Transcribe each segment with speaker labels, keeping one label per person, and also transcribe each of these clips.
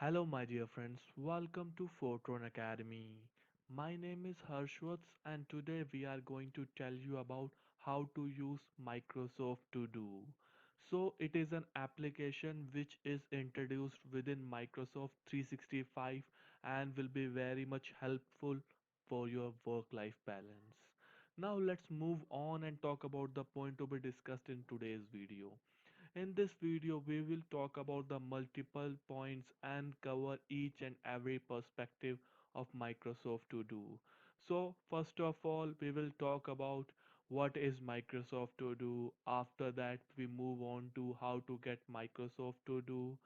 Speaker 1: Hello, my dear friends. Welcome to Fortron Academy. My name is Harshwats, and today we are going to tell you about how to use Microsoft To Do. So, it is an application which is introduced within Microsoft 365 and will be very much helpful for your work-life balance. Now, let's move on and talk about the point to be discussed in today's video. In this video, we will talk about the multiple points and cover each and every perspective of Microsoft To Do. So, first of all, we will talk about what is Microsoft To Do. After that, we move on to how to get Microsoft To Do,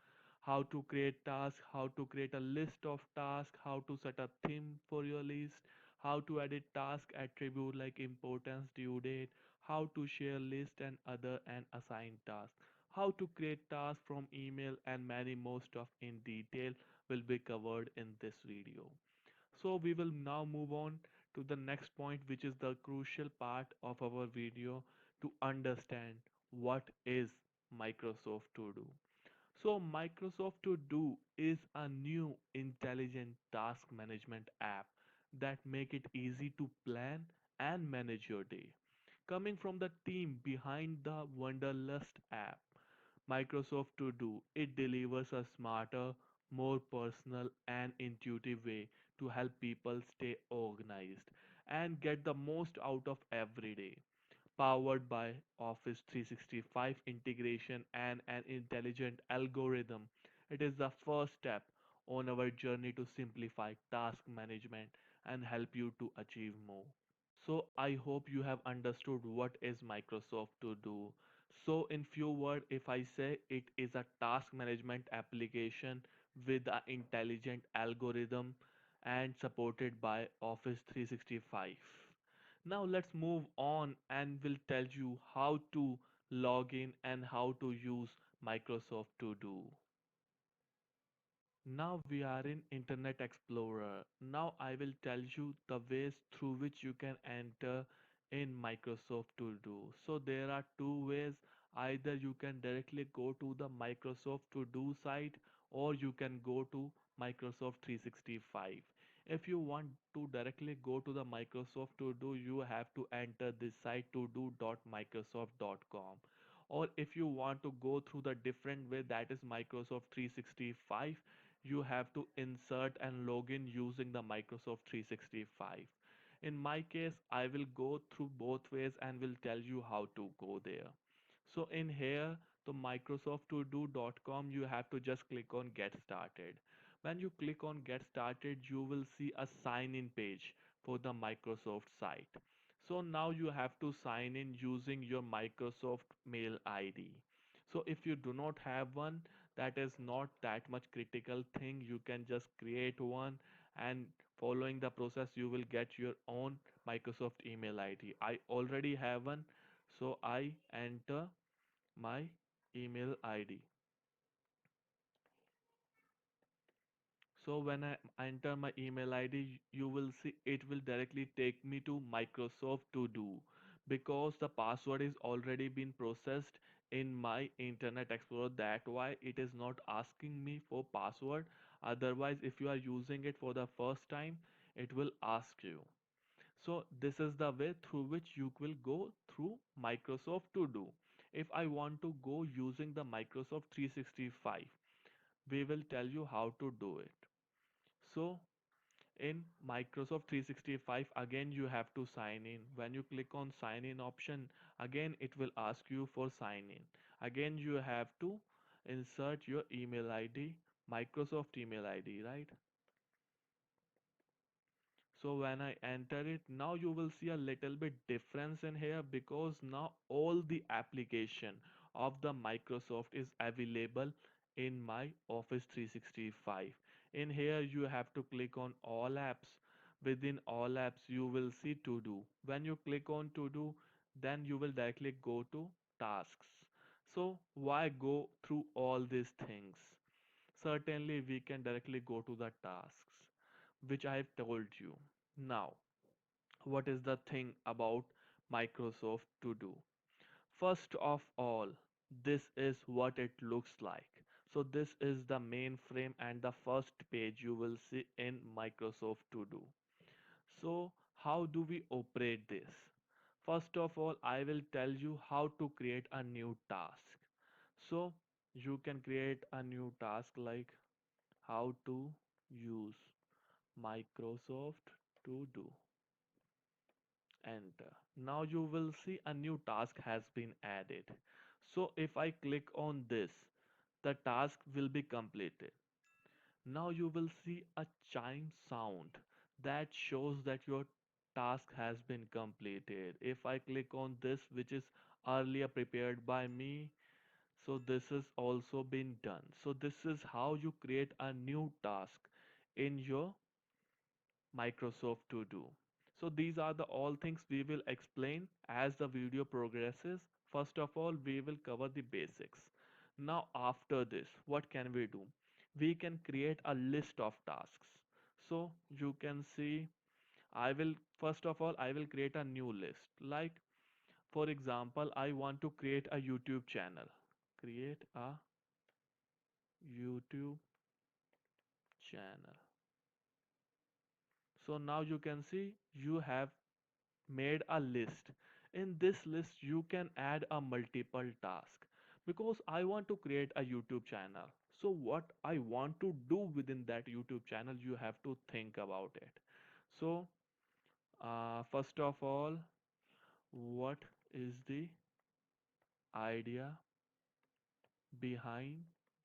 Speaker 1: how to create tasks, how to create a list of tasks, how to set a theme for your list, how to edit task attribute like importance, due date, how to share list and other and assign tasks, how to create tasks from email, and many more stuff in detail will be covered in this video. So we will now move on to the next point, which is the crucial part of our video to understand what is Microsoft To Do. So Microsoft To Do is a new intelligent task management app that make it easy to plan and manage your day. Coming from the team behind the Wonderlust app, Microsoft To Do, it delivers a smarter, more personal and intuitive way to help people stay organized and get the most out of every day. Powered by Office 365 integration and an intelligent algorithm, it is the first step on our journey to simplify task management and help you to achieve more. So I hope you have understood what is Microsoft To Do. So in few words, if I say it is a task management application with an intelligent algorithm and supported by Office 365. Now let's move on and will tell you how to log in and how to use Microsoft To Do. Now we are in Internet Explorer. Now I will tell you the ways through which you can enter in Microsoft To Do. So there are two ways. Either you can directly go to the Microsoft To Do site or you can go to Microsoft 365. If you want to directly go to the Microsoft To Do, you have to enter this site todo.microsoft.com. Or if you want to go through the different way, that is Microsoft 365, you have to insert and log in using the Microsoft 365. In my case, I will go through both ways and will tell you how to go there. So in here, the microsoft2do.com, you have to just click on get started. When you click on get started, you will see a sign in page for the Microsoft site. So now you have to sign in using your Microsoft mail ID. So if you do not have one, that is not that much critical thing. You can just create one, and following the process you will get your own Microsoft email ID. I already have one, so I enter my email ID. So when I enter my email ID, you will see it will directly take me to Microsoft To Do because the password is already been processed in my Internet Explorer. That why it is not asking me for password. Otherwise, if you are using it for the first time, it will ask you. So this is the way through which you will go through Microsoft To Do. If I want to go using the Microsoft 365, we will tell you how to do it. So in Microsoft 365, again you have to sign in. When you click on sign in option, again it will ask you for sign in. Again you have to insert your email ID, Microsoft email ID, right? So when I enter it, now you will see a little bit difference in here because now all the application of the Microsoft is available in my Office 365. In here you have to click on all apps. Within all apps you will see to do. When you click on to do, then you will directly go to tasks. So why go through all these things? Certainly we can directly go to the tasks which I have told you. Now, what is the thing about Microsoft To Do? First of all, this is what it looks like. So this is the mainframe and the first page you will see in Microsoft To Do. So how do we operate this? First of all, I will tell you how to create a new task. So you can create a new task like how to use Microsoft To Do. Enter. Now you will see a new task has been added. So if I click on this, the task will be completed. Now you will see a chime sound that shows that your task has been completed. If I click on this, which is earlier prepared by me, so this is also been done. So this is how you create a new task in your Microsoft To Do. So these are the all things we will explain as the video progresses. First of all, we will cover the basics. Now after this, what can we do? We can create a list of tasks. So you can see, I will first of all, I will create a new list. Like for example, I want to create a YouTube channel. Create a YouTube channel. So now you can see you have made a list. In this list, you can add a multiple task because I want to create a YouTube channel. So what I want to do within that YouTube channel, you have to think about it. So first of all, what is the idea behind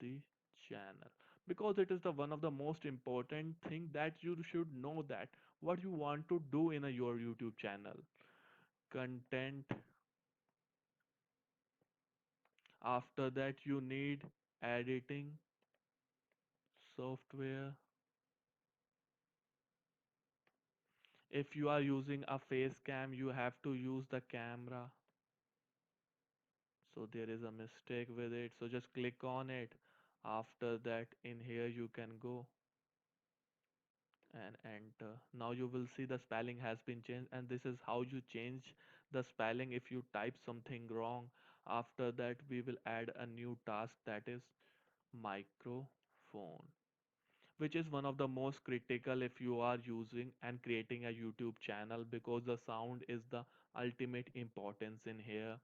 Speaker 1: the channel? Because it is the one of the most important thing that you should know that what you want to do in your YouTube channel. Content. After that, you need editing software. If you are using a face cam, you have to use the camera. So there is a mistake with it. So just click on it. After that, in here, you can go and enter. Now you will see the spelling has been changed, and this is how you change the spelling if you type something wrong. After that, we will add a new task that is microphone, which is one of the most critical if you are using and creating a YouTube channel because the sound is the ultimate importance in here.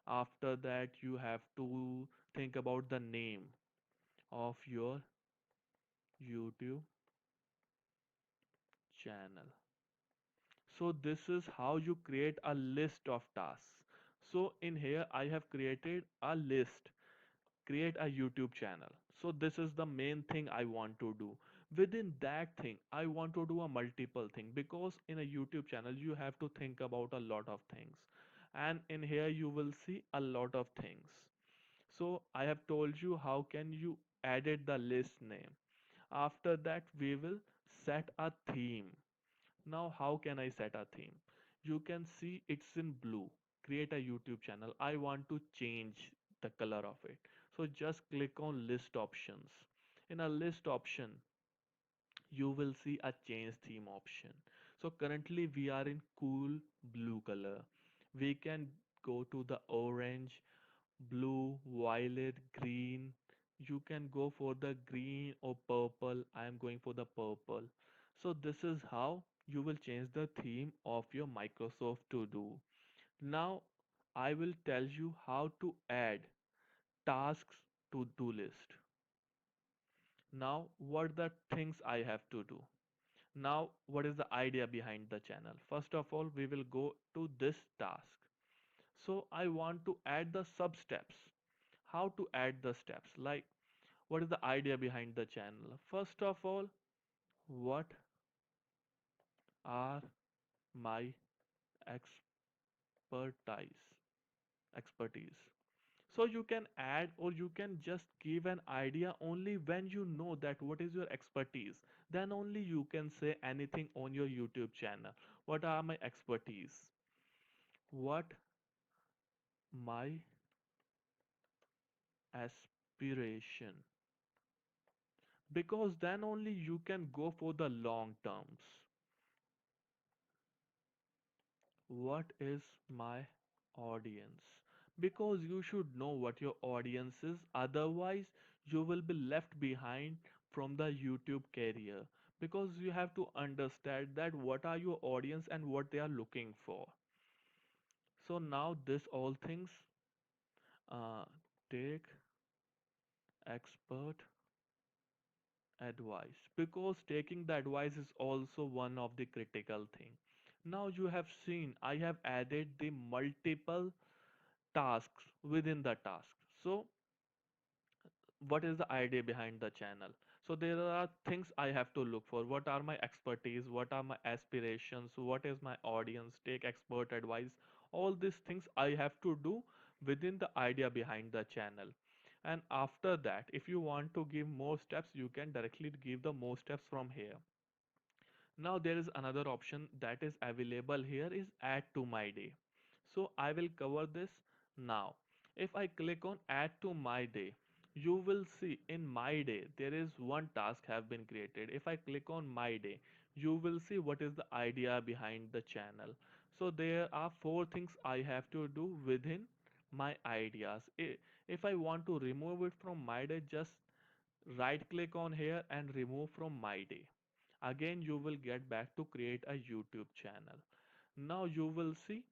Speaker 1: After that, you have to think about the name of your YouTube channel. So this is how you create a list of tasks. So in here, I have created a list, create a YouTube channel. So this is the main thing I want to do. Within that thing, I want to do a multiple thing because in a YouTube channel, you have to think about a lot of things. And in here, you will see a lot of things. So I have told you how can you edit the list name. After that, we will set a theme. Now, how can I set a theme? You can see it's in blue. Create a YouTube channel. I want to change the color of it. So just click on list options. In a list option, you will see a change theme option. So currently we are in cool blue color. We can go to the orange, blue, violet, green. You can go for the green or purple. I am going for the purple. So this is how you will change the theme of your Microsoft To Do. Now I will tell you how to add tasks to do list. Now what the things I have to do? Now what is the idea behind the channel? First of all, we will go to this task. So I want to add the sub steps. How to add the steps? Like what is the idea behind the channel? First of all, what are my expertise? Expertise. So you can add or you can just give an idea only when you know that what is your expertise. Then only you can say anything on your YouTube channel. What are my expertise? What my aspiration? Because then only you can go for the long terms. What is my audience? Because you should know what your audience is, otherwise you will be left behind from the YouTube career, because you have to understand that what are your audience and what they are looking for. So now this all things, uh, take expert advice, because taking the advice is also one of the critical thing. Now you have seen I have added the multiple tasks within the task. So what is the idea behind the channel? So there are things I have to look for. What are my expertise? What are my aspirations? What is my audience? Take expert advice. All these things I have to do within the idea behind the channel. And after that, if you want to give more steps, you can directly give the more steps from here. Now there is another option that is available here, is add to my day. So I will cover this now. If I click on add to my day, you will see in my day there is one task have been created. If I click on my day, you will see what is the idea behind the channel. So there are four things I have to do within my ideas. If I want to remove it from my day, just right click on here and remove from my day. Again you will get back to create a YouTube channel. Now you will see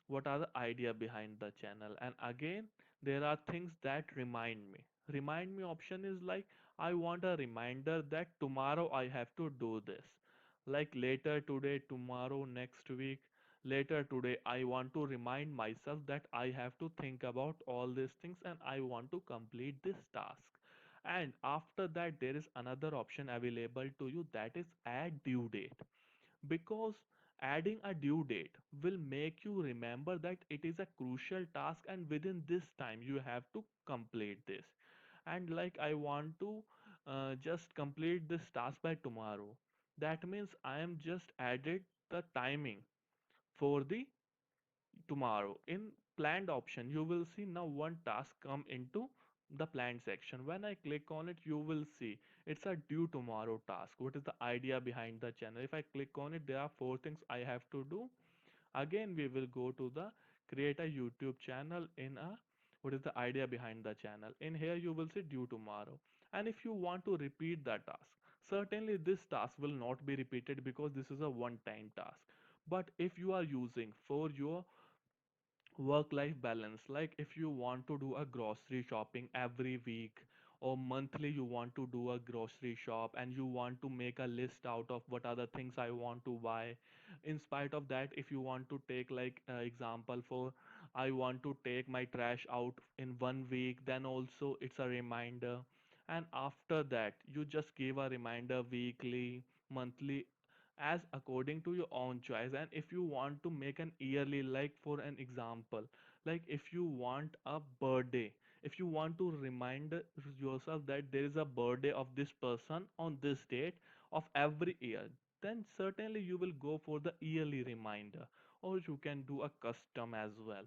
Speaker 1: what are the idea behind the channel, and again there are things that remind me option is like, I want a reminder that tomorrow I have to do this, like later today, tomorrow, next week. Later today I want to remind myself that I have to think about all these things and I want to complete this task. And after that there is another option available to you, that is add due date, because adding a due date will make you remember that it is a crucial task and within this time you have to complete this. And like, I want to just complete this task by tomorrow, that means I am just added the timing for the tomorrow. In planned option you will see now one task come into the planned section. When I click on it, you will see it's a due tomorrow task. What is the idea behind the channel? If I click on it, there are four things I have to do. Again we will go to the create a YouTube channel. In a, what is the idea behind the channel, in here you will see due tomorrow. And if you want to repeat the task, certainly this task will not be repeated because this is a one time task. But if you are using for your work life balance, like if you want to do a grocery shopping every week or monthly, you want to do a grocery shop and you want to make a list out of what are the things I want to buy. In spite of that, if you want to take like example for, I want to take my trash out in 1 week, then also it's a reminder. And after that you just give a reminder weekly, monthly, as according to your own choice. And if you want to make an yearly, like for an example, like if you want a birthday, if you want to remind yourself that there is a birthday of this person on this date of every year, then certainly you will go for the yearly reminder, or you can do a custom as well.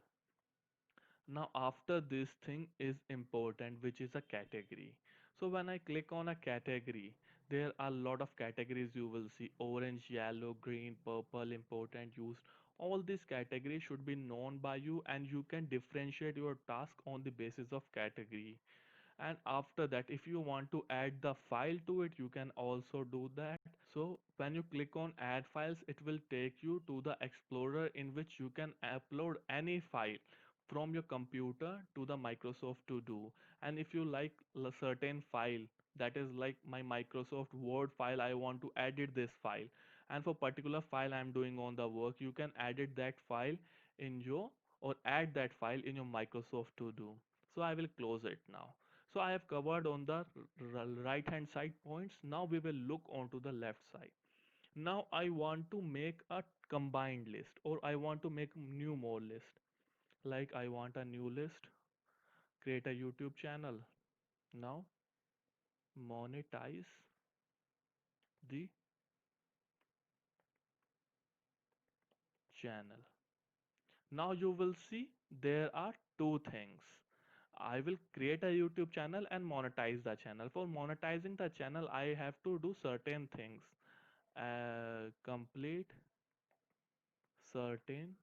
Speaker 1: Now after this thing is important, which is a category. So when I click on a category, there are a lot of categories. You will see orange, yellow, green, purple, important, used. All these categories should be known by you and you can differentiate your task on the basis of category. And after that, if you want to add the file to it, you can also do that. So when you click on add files, it will take you to the explorer in which you can upload any file from your computer to the Microsoft To Do. And if you like a certain file, that is like my Microsoft Word file, I want to edit this file, and for particular file I'm doing on the work, you can edit that file in your, or add that file in your Microsoft To Do. So I will close it now. So I have covered on the right hand side points. Now we will look onto the left side. Now I want to make a combined list, or I want to make new more list. Like I want a new list, create a YouTube channel. Now monetize the channel. Now you will see there are two things. I will create a YouTube channel and monetize the channel. For monetizing the channel, I have to do certain things. Complete certain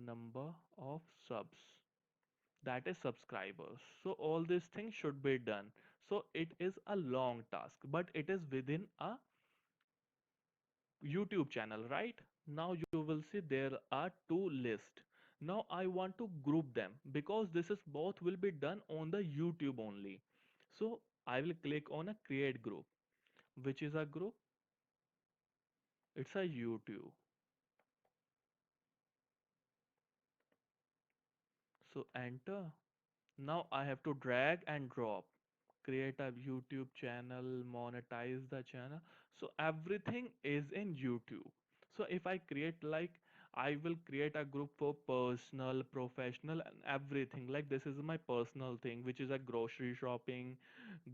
Speaker 1: number of subs. that is subscribers. So all these things should be done. So it is a long task, but it is within a YouTube channel, right? Now you will see there are two lists. Now I want to group them because this is both will be done on the YouTube only. So I will click on a create group, which is a group. It's a YouTube. So enter. Now I have to drag and drop, create a YouTube channel, monetize the channel. So everything is in YouTube. So if I create like I will create a group for personal, professional, and everything. Like this is my personal thing, which is a grocery shopping,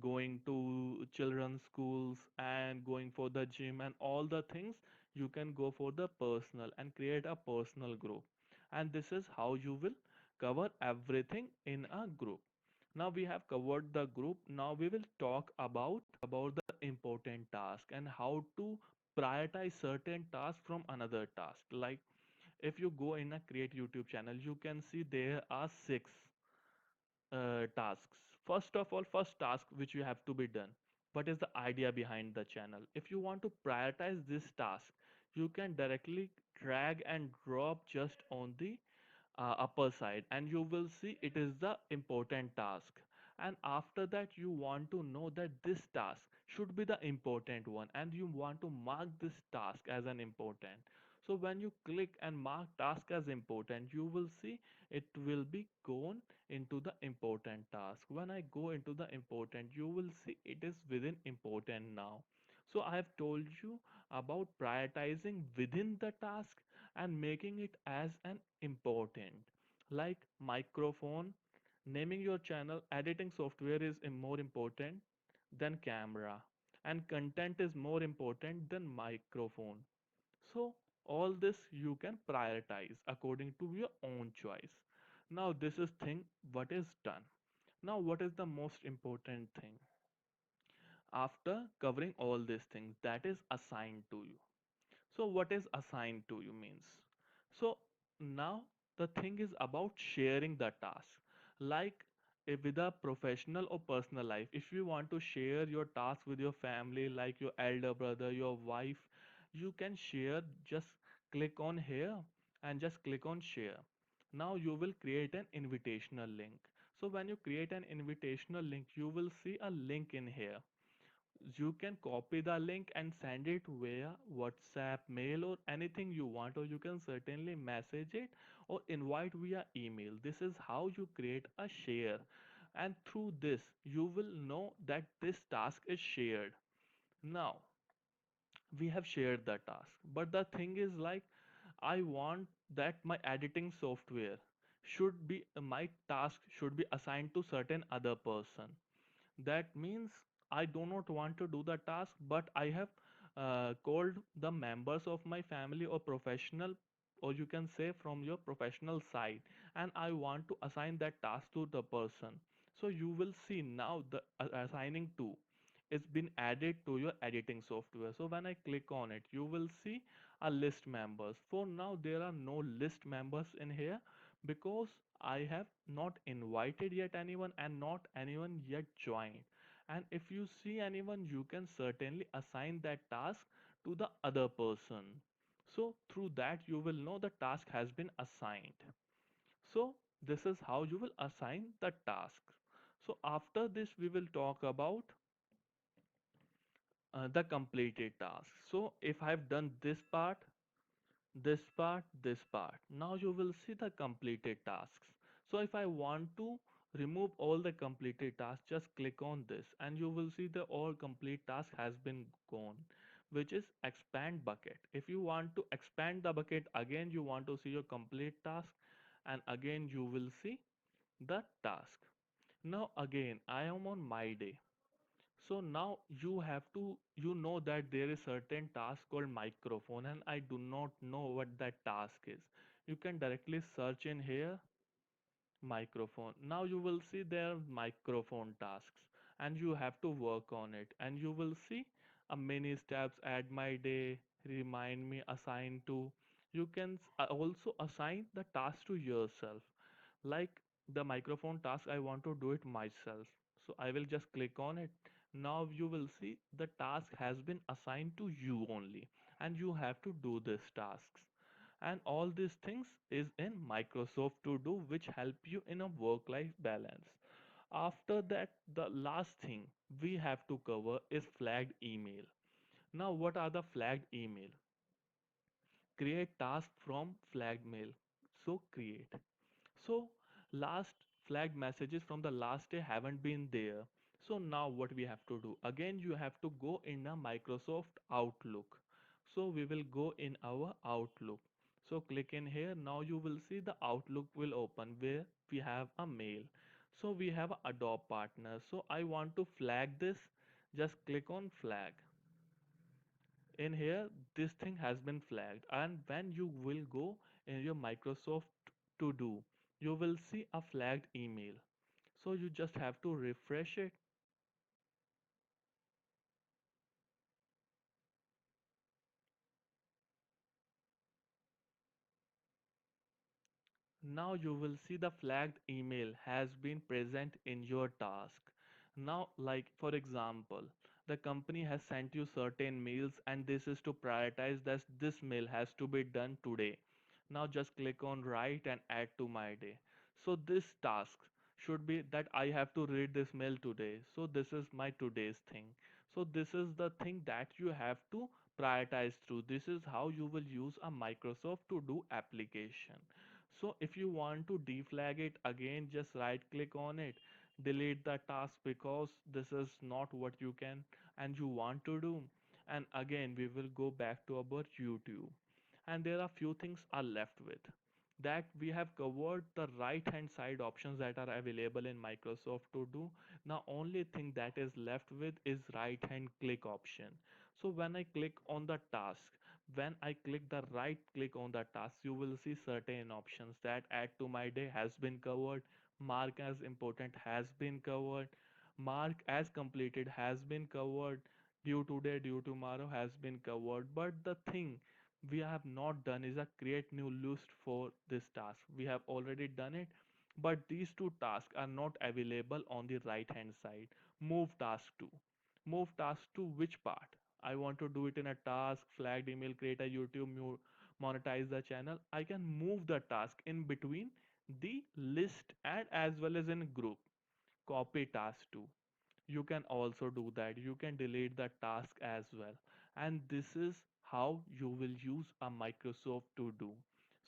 Speaker 1: going to children's schools, and going for the gym, and all the things. You can go for the personal and create a personal group. And this is how you will cover everything in a group. Now we have covered the group. Now we will talk about the important task and how to prioritize certain tasks from another task. Like if you go in a create YouTube channel, you can see there are six tasks. First of all, first task which you have to be done. What is the idea behind the channel? If you want to prioritize this task, you can directly drag and drop just on the upper side, and you will see it is the important task. And after that you want to know that this task should be the important one, and you want to mark this task as an important. So when you click and mark task as important, you will see it will be gone into the important task. When I go into the important, you will see it is within important now. So I have told you about prioritizing within the task and making it as an important. Like microphone, naming your channel, editing software is more important than camera, and content is more important than microphone. So all this you can prioritize according to your own choice. Now this is thing what is done. Now what is the most important thing? After covering all these things that is assigned to you. So what is assigned to you means? So now the thing is about sharing the task. Like with a professional or personal life, if you want to share your task with your family, like your elder brother, your wife, you can share. Just click on here and just click on share. Now you will create an invitational link. So when you create an invitational link, you will see a link in here. You can copy the link and send it via WhatsApp, mail, or anything you want, or you can certainly message it or invite via email. This is how you create a share, and through this, you will know that this task is shared. Now, we have shared the task, but the thing is like I want that my editing software should be my task should be assigned to certain other person. That means I do not want to do the task, but I have called the members of my family or professional, or you can say from your professional side, and I want to assign that task to the person. So you will see now the assigning to it's been added to your editing software. So when I click on it, you will see a list members. For now, there are no list members in here because I have not invited yet anyone and not anyone yet joined. And if you see anyone, you can certainly assign that task to the other person. So through that, you will know the task has been assigned. So this is how you will assign the task. So after this, we will talk about the completed task. So if I've done this part, this part, this part, now you will see the completed tasks. So if I want to remove all the completed tasks, just click on this and you will see the all complete task has been gone, which is expand bucket. If you want to expand the bucket again, you want to see your complete task, and again you will see the task. Now again I am on my day. So now you have to, you know that there is certain task called microphone, and I do not know what that task is. You can directly search in here microphone. Now you will see there are microphone tasks and you have to work on it, and you will see a many steps, add my day, remind me, assign to. You can also assign the task to yourself. Like the microphone task, I want to do it myself. So I will just click on it. Now you will see the task has been assigned to you only, and you have to do these tasks. And all these things is in Microsoft To Do, which help you in a work-life balance. After that, the last thing we have to cover is flagged email. Now, what are the flagged email? Create task from flagged mail. So create. So last flagged messages from the last day haven't been there. So now what we have to do? Again, you have to go in a Microsoft Outlook. So we will go in our Outlook. So click in here. Now you will see the Outlook will open where we have a mail. So we have a Adobe partner. So I want to flag this. Just click on flag. In here, this thing has been flagged, and when you will go in your Microsoft To Do, you will see a flagged email. So you just have to refresh it. Now you will see the flagged email has been present in your task. Now, like for example, the company has sent you certain mails, and this is to prioritize that this mail has to be done today. Now just click on write and add to my day. So this task should be that I have to read this mail today. So this is my today's thing. So this is the thing that you have to prioritize through. This is how you will use a Microsoft To Do application. So if you want to deflag it again, just right click on it, delete the task because this is not what you can and you want to do. And again, we will go back to our YouTube. And there are few things are left with that we have covered the right hand side options that are available in Microsoft To Do. Now only thing that is left with is right hand click option. So when I click on the task, when I click the right click on the task, you will see certain options that add to my day has been covered, mark as important has been covered, mark as completed has been covered, due today, due tomorrow has been covered. But the thing we have not done is a create new list for this task. We have already done it, but these two tasks are not available on the right hand side. Move task to. Move task to which part? I want to do it in a task, flagged email, create a YouTube, monetize the channel. I can move the task in between the list and as well as in group. Copy task to. You can also do that. You can delete the task as well. And this is how you will use a Microsoft To Do.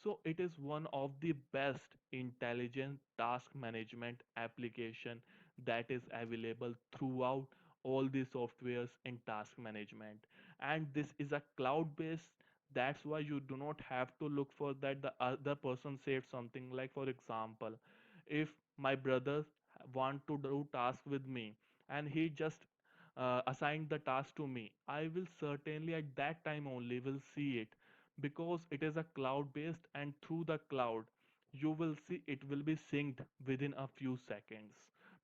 Speaker 1: So it is one of the best intelligent task management application that is available throughout all the softwares in task management. And this is a cloud based. That's why you do not have to look for that the other person saved something. Like for example, if my brother want to do task with me and he just assigned the task to me, I will certainly at that time only will see it because it is a cloud based, and through the cloud you will see it will be synced within a few seconds.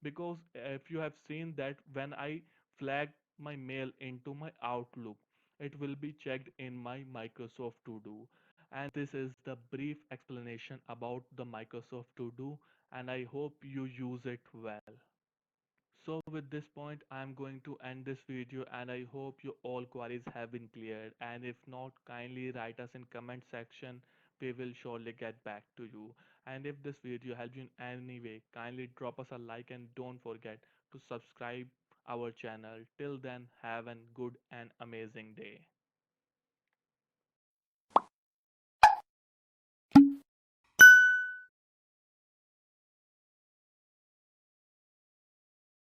Speaker 1: Because if you have seen that when I flag my mail into my Outlook, it will be checked in my Microsoft To Do. And this is the brief explanation about the Microsoft To Do, and I hope you use it well. So with this point, I'm going to end this video, and I hope your all queries have been cleared. And if not, kindly write us in comment section. We will surely get back to you. And if this video helped you in any way, kindly drop us a like and don't forget to subscribe our channel. Till then, have a good and amazing day.